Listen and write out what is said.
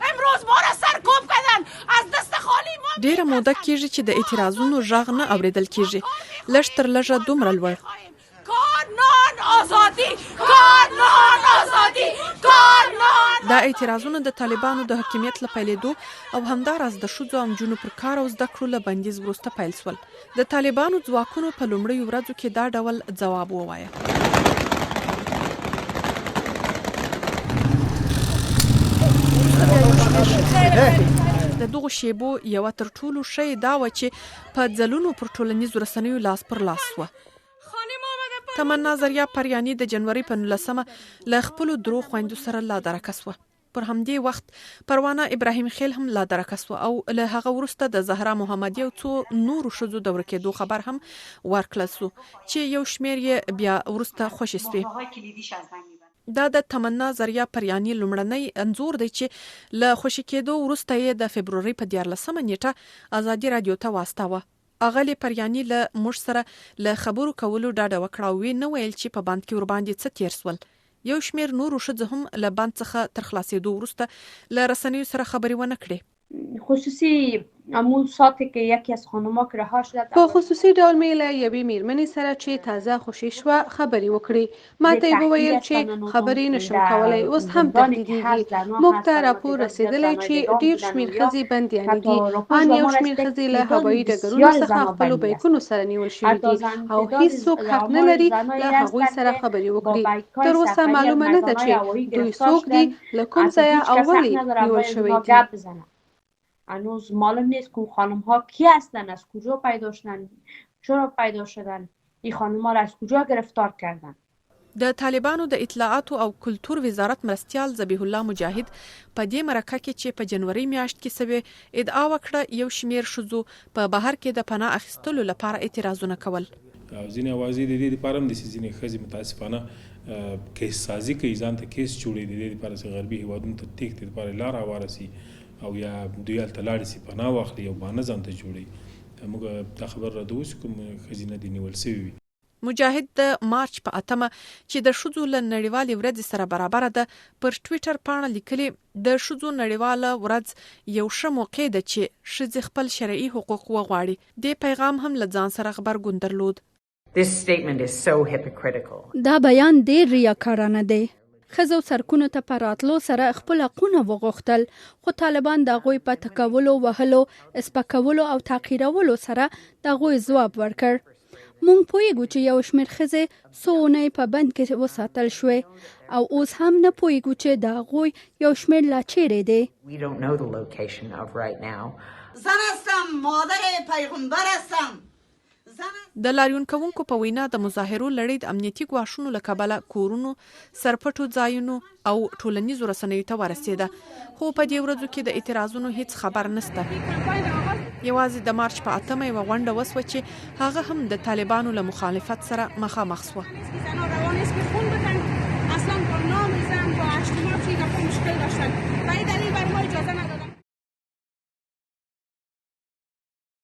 امروز ما را سرکوب کردن از دست خالی ما. ډیره موده کېږي چې د اعتراضونو غږ نه اوریدل کېږي. لږ تر لږه دومره لوړ. کارنان آزادی، کارنان آزادی، کارنان. دا اعتراضونه د طالبانو د حاکمیت له پیلېدو او همداراز د ښځو او نجونو پر کار او زده کړو له بندیز وروسته پیل شول. د طالبانو ځواکونو په لومړیو ورځو کې دا ډول ځواب ووایه. د دغو شیبو یوه تر ټولو ښه دا وه چې په ځلونو پر ټولنیزو رسنیو لاس پر لاس وه. تمنا ذریعه پریاني د جنوري په 19مه له خپلو درو خویندو سره لادرکه سوه. پر همدې وخت پروانه ابراهیم خیل هم لادرکه سوه او له هغه وروسته د زهرا محمدي او څو نورو ښځو د ورکېدو خبر هم ورکړل سو چې یو شمېر یې بیا وروسته خوشې سوې. دا د تمنا ذریعه پریاني لومړنی انځور دی چې له خوشې کېدو وروسته یې د فبروري په 14مه نیټه ازادي راډیو ته واستاوه. اغلی پریاني له موږ سره له خبرو کولو ډاډه وکړه او نه ویل چې په بند کې ورباندې څه تیر سول. یو شمېر نورو ښځو هم له بند څخه تر خلاصېدو وروسته له رسنیو سره خبرې ونه کړې. خصوصی همون ساعتی که یکی از خانم‌ها که رها شده په خصوصي ډول مې له یوې میرمنې سره چې تازه خوشې شوه خبرې وکړې. ما ته یې وویل چې خبرې نشم کولی، اوس هم تهدیدېږي. موږ ته راپور رسېدلی چې ډېر شمېر ښځې بندیانې دي. ان یو شمېر ښځې له هوایي ډګرونو څخه خپلو بیکونو سره نیول شوي دي او هیڅوک حق نه لري له هغوی سره خبرې وکړي. تر اوسه معلومه نه ده چې دوی څوک دي، له کوم ځایه او ولې نیول شوي دي. هنوز معلوم نیست که خانم ها کی هستن، از کجا پیدا شدن، چرا پیدا شدن، این خانم ها را از کجا گرفتار کردن. د طالبانو د اطلاعاتو او کلتور وزارت مرستیال ذبیح الله مجاهد په دې مرکه کې چې په جنوري میاشت کې سوي ادعا وکړه یو شمېر ښځو په بهر کې د پناه اخیستلو لپاره اعتراضونه کول. ځینې اوازې د دې لپاره هم د ځینې ښځې متاسفانه کیس سازي کوي، ځان ته کیس جوړوي د دې لپاره چې غربي هیوادونو ته تېښتې لپاره لاره هواره سي او یا دوی هلته لاړې سي پناه واخلي او بهانه ځان ته جوړوي. موږ دا خبر راته اوس کوم ښځینه دې نیول سوي وي. مجاهد د مارچ په 8مه چې د ښځو له نړیوالې ورځې سره برابره ده پر ټویټر پاڼه لیکلې د ښځو نړیواله ورځ یو ښه موقع ده چې ښځې خپل شرعي حقوق وغواړي. دې پیغام هم له ځان سره غبرګون درلود. دا بیان ډېر ریاکارانه دی. ښځو سرکونو ته په راتلو سره خپل حقونه وغوښتل، خو طالبان د هغوی په ټکولو، وهلو، سپکولو او تحقیرولو سره د هغوی ځواب ورکړ. مونږ پوهیږو چې یو شمېر ښځې څو اونۍ په بند کې وساتل شوې او اوس هم نه پوهیږو چې د هغوی یو شمېر لا چیرې دی. زن هستم، مادر پیغمبر هستم. د لاریون کوونکو په وینا د مظاهرو لړۍ د امنیتي ګواښونو له کبله کورونو، سرپټو ځایونو او ټولنیزو رسنیو ته ورسېده، خو په دې ورځو کې د اعتراضونو هیڅ خبر نشته. یوازې د مارچ په 8مه یوه غونډه وسوه چې هغه هم د طالبانو له مخالفت سره مخامخ سوه.